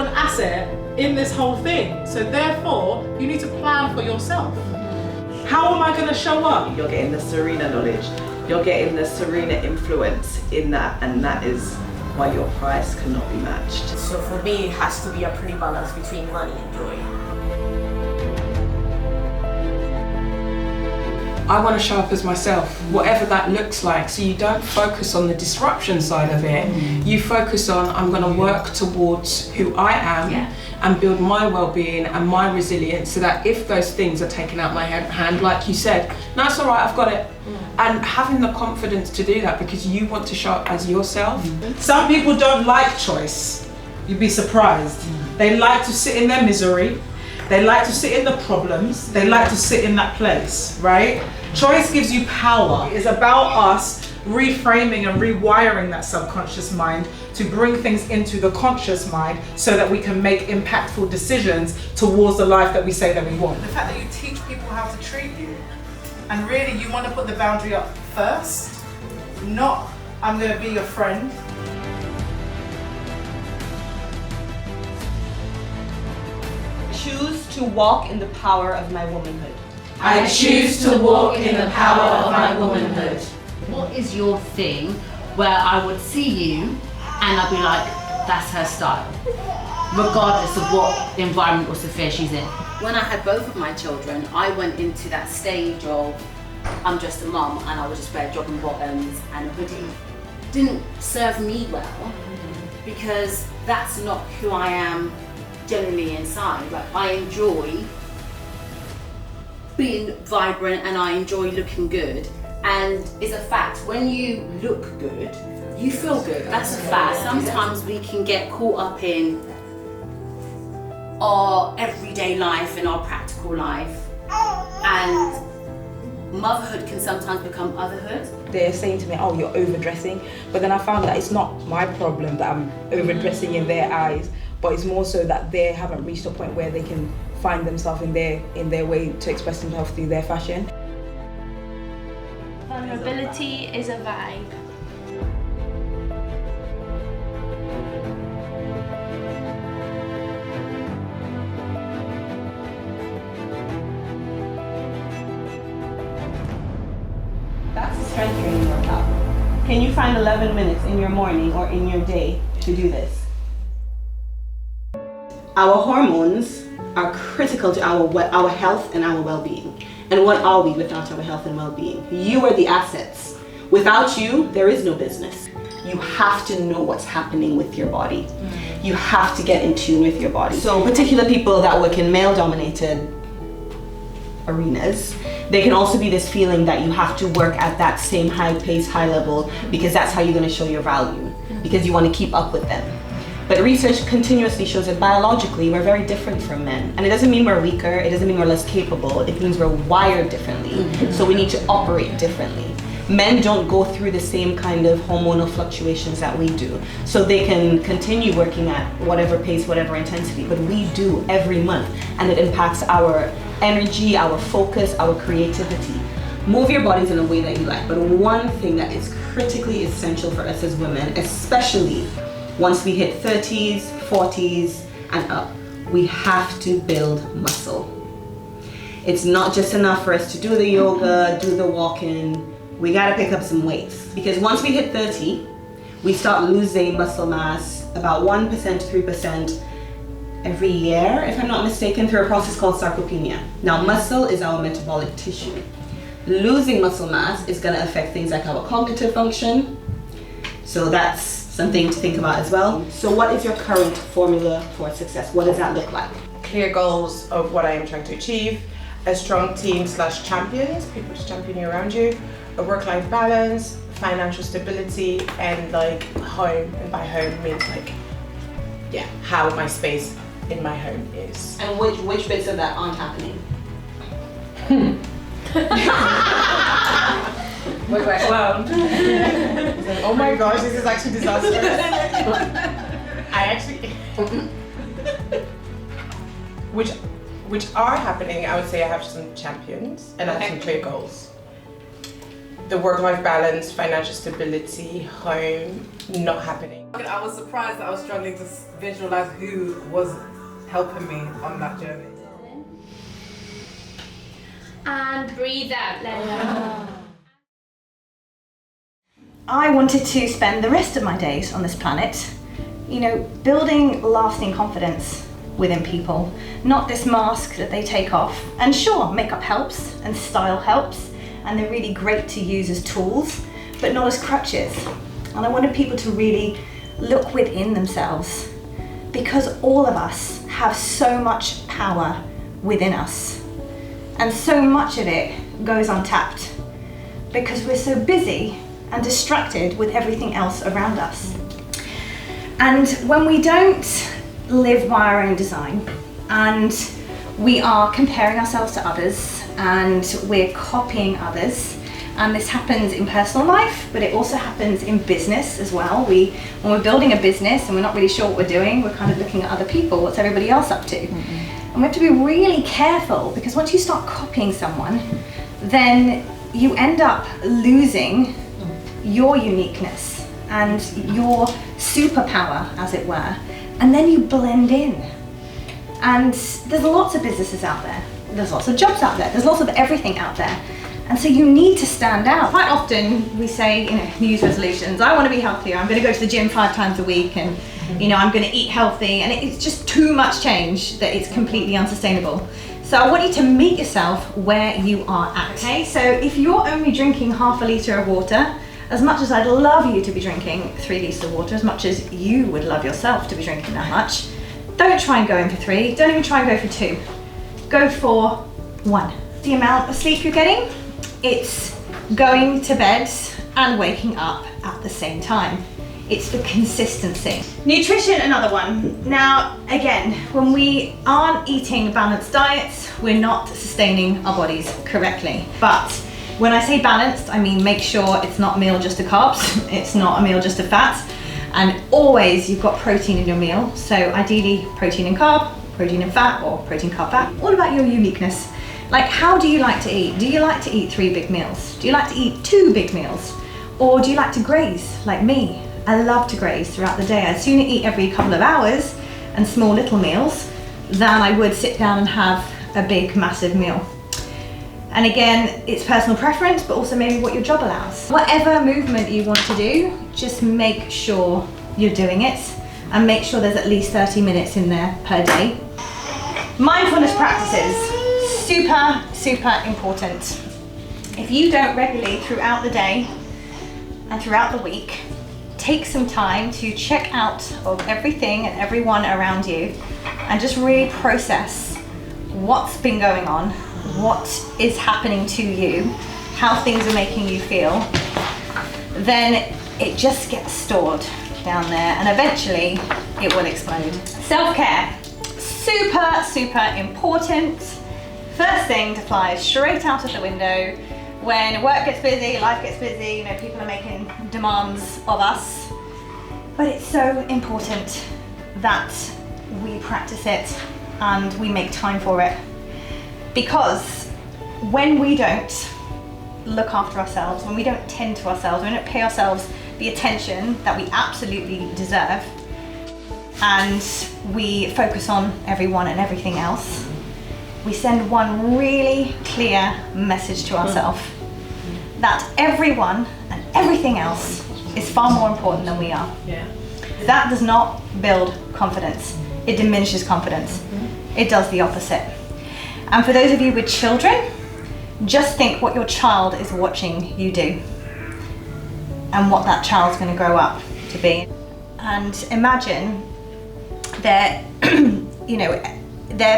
an asset in this whole thing. So therefore, you need to plan for yourself. How am I going to show up? You're getting the Serena knowledge. You're getting the Serena influence in that, and that is why your price cannot be matched. So for me, it has to be a pretty balance between money and joy. I want to show up as myself, whatever that looks like. So you don't focus on the disruption side of it. You focus on, I'm going to work towards who I am and build my well-being and my resilience, so that if those things are taken out my hand, like you said, no, it's all right, I've got it. And having the confidence to do that because you want to show up as yourself. Some people don't like choice. You'd be surprised. They like to sit in their misery. They like to sit in the problems. They like to sit in that place, right? Choice gives you power. It's about us reframing and rewiring that subconscious mind to bring things into the conscious mind so that we can make impactful decisions towards the life that we say that we want. The fact that you teach people how to treat you, and really you want to put the boundary up first, not I'm going to be your friend. Choose to walk in the power of my womanhood. I choose to walk in the power of my womanhood. What is your thing where I would see you and I'd be like, that's her style, regardless of what environment or sphere she's in? When I had both of my children, I went into that stage of I'm just a mum and I would just wear jogging bottoms and a hoodie. Didn't serve me well because that's not who I am generally inside. Like, I enjoy being vibrant and I enjoy looking good, and it's a fact, when you look good you feel good. That's a fact. Sometimes we can get caught up in our everyday life and our practical life, and motherhood can sometimes become otherhood. They're saying to me, oh, you're overdressing, but then I found that it's not my problem that I'm overdressing in their eyes, but it's more so that they haven't reached a point where they can find themselves in their way to express themselves through their fashion. Vulnerability is a vibe. That's the strength training workout. Can you find 11 minutes in your morning or in your day to do this? Our hormones are critical to our health and our well-being. And what are we without our health and well-being? You are the assets. Without you, there is no business. You have to know what's happening with your body. You have to get in tune with your body. So particular people that work in male-dominated arenas, there can also be this feeling that you have to work at that same high pace, high level, because that's how you're going to show your value, because you want to keep up with them. But research continuously shows that biologically we're very different from men. And it doesn't mean we're weaker, it doesn't mean we're less capable, it means we're wired differently. So we need to operate differently. Men don't go through the same kind of hormonal fluctuations that we do. So they can continue working at whatever pace, whatever intensity, but we do every month. And it impacts our energy, our focus, our creativity. Move your bodies in a way that you like. But one thing that is critically essential for us as women, especially once we hit 30s, 40s and up, we have to build muscle. It's not just enough for us to do the yoga, do the walking. We gotta pick up some weights. Because once we hit 30, we start losing muscle mass about 1% to 3% every year, if I'm not mistaken, through a process called sarcopenia. Now, muscle is our metabolic tissue. Losing muscle mass is gonna affect things like our cognitive function. So that's something to think about as well. So what is your current formula for success? What does that look like? Clear goals of what I am trying to achieve, a strong team / champions, people to champion you around you, a work-life balance, financial stability, and like home. And by home means like, yeah, how my space in my home is. And which bits of that aren't happening? Well, oh my gosh, this is actually disastrous. I actually, which are happening. I would say I have some champions and I have some clear goals. the work-life balance, financial stability, home, not happening. I was surprised that I was struggling to visualize who was helping me on that journey. And breathe out, let it go. I wanted to spend the rest of my days on this planet, building lasting confidence within people, not this mask that they take off. And sure, makeup helps and style helps, and they're really great to use as tools, but not as crutches. And I wanted people to really look within themselves, because all of us have so much power within us, and so much of it goes untapped because we're so busy and distracted with everything else around us. And when we don't live by our own design, and we are comparing ourselves to others, and we're copying others, and this happens in personal life, but it also happens in business as well. When we're building a business and we're not really sure what we're doing, we're kind of looking at other people, what's everybody else up to? And we have to be really careful, because once you start copying someone, then you end up losing your uniqueness and your superpower, as it were, and then you blend in. And there's lots of businesses out there, there's lots of jobs out there, there's lots of everything out there, and so you need to stand out. Quite often we say, New Year's resolutions, I want to be healthier, I'm going to go to the gym 5 times a week, and I'm going to eat healthy, and it's just too much change that it's completely unsustainable. So I want you to meet yourself where you are at. Okay, so if you're only drinking half a litre of water, as much as I'd love you to be drinking 3 litres of water, as much as you would love yourself to be drinking that much, don't try and go in for 3, don't even try and go for 2. Go for 1. The amount of sleep you're getting, it's going to bed and waking up at the same time. It's the consistency. Nutrition, another one. Now, again, when we aren't eating balanced diets, we're not sustaining our bodies correctly. But when I say balanced, I mean make sure it's not a meal just of carbs, it's not a meal just of fat, and always you've got protein in your meal. So ideally protein and carb, protein and fat, or protein, carb, fat. All about your uniqueness. Like, how do you like to eat? Do you like to eat 3 big meals? Do you like to eat 2 big meals? Or do you like to graze, like me? I love to graze throughout the day. I'd sooner eat every couple of hours and small little meals than I would sit down and have a big, massive meal. And again, it's personal preference, but also maybe what your job allows. Whatever movement you want to do, just make sure you're doing it, and make sure there's at least 30 minutes in there per day. Mindfulness practices, super, super important. If you don't regularly throughout the day and throughout the week, take some time to check out of everything and everyone around you and just really process what's been going on, what is happening to you, how things are making you feel, then it just gets stored down there and eventually it will explode. Self-care, super, super important. First thing to fly straight out of the window. When work gets busy, life gets busy, people are making demands of us. But it's so important that we practice it and we make time for it. Because when we don't look after ourselves, when we don't tend to ourselves, when we don't pay ourselves the attention that we absolutely deserve, and we focus on everyone and everything else, we send one really clear message to ourselves that everyone and everything else is far more important than we are. Yeah. That does not build confidence. It diminishes confidence. It does the opposite. And for those of you with children, just think what your child is watching you do and what that child's going to grow up to be. And imagine their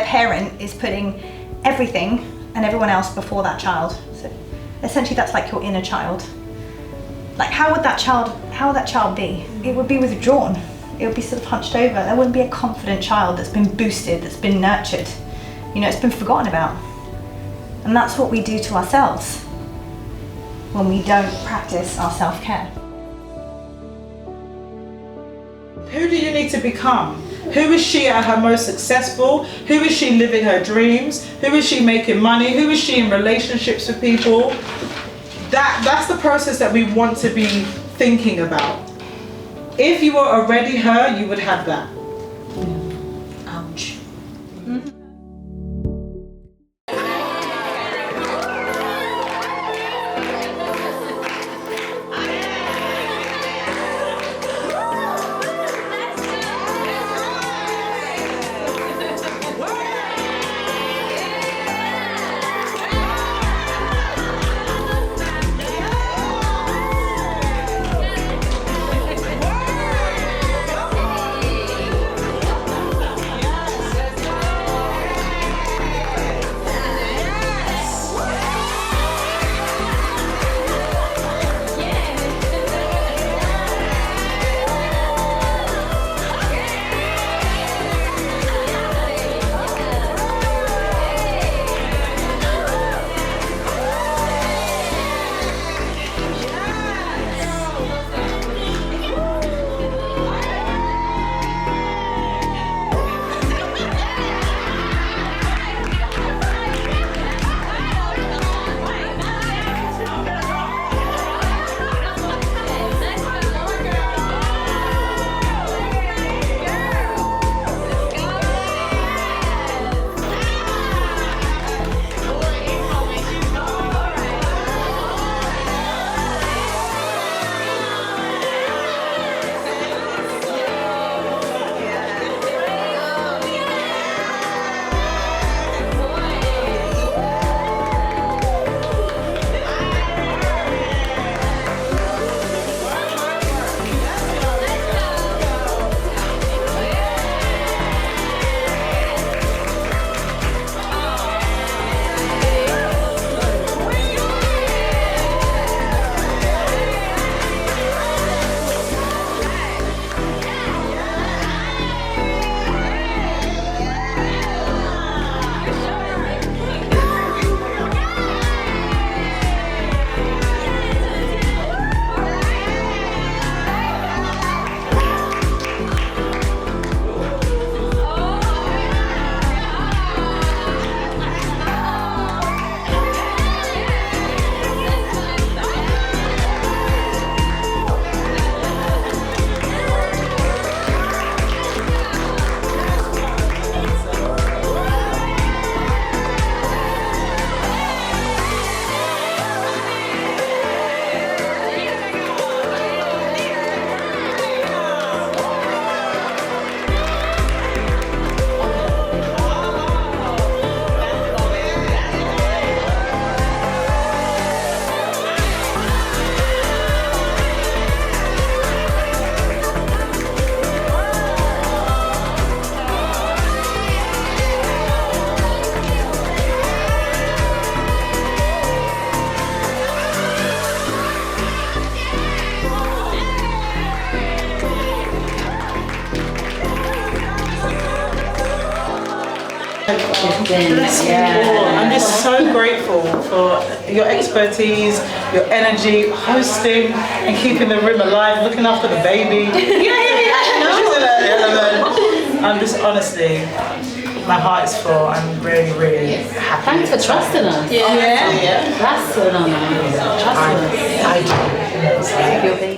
parent is putting everything and everyone else before that child. So essentially that's like your inner child. Like how would that child be? It would be withdrawn. It would be sort of hunched over. There wouldn't be a confident child that's been boosted, that's been nurtured. It's been forgotten about. And that's what we do to ourselves when we don't practice our self-care. Who do you need to become? Who is she at her most successful? Who is she living her dreams? Who is she making money? Who is she in relationships with people? that's the process that we want to be thinking about. If you were already her, you would have that. Ouch. I'm just so grateful for your expertise, your energy, hosting and keeping the room alive, looking after the baby. She's in her element. I'm just honestly, my heart is full. I'm really, really happy. Thanks for trusting us. Yeah. That's so nice. Trust us. I do.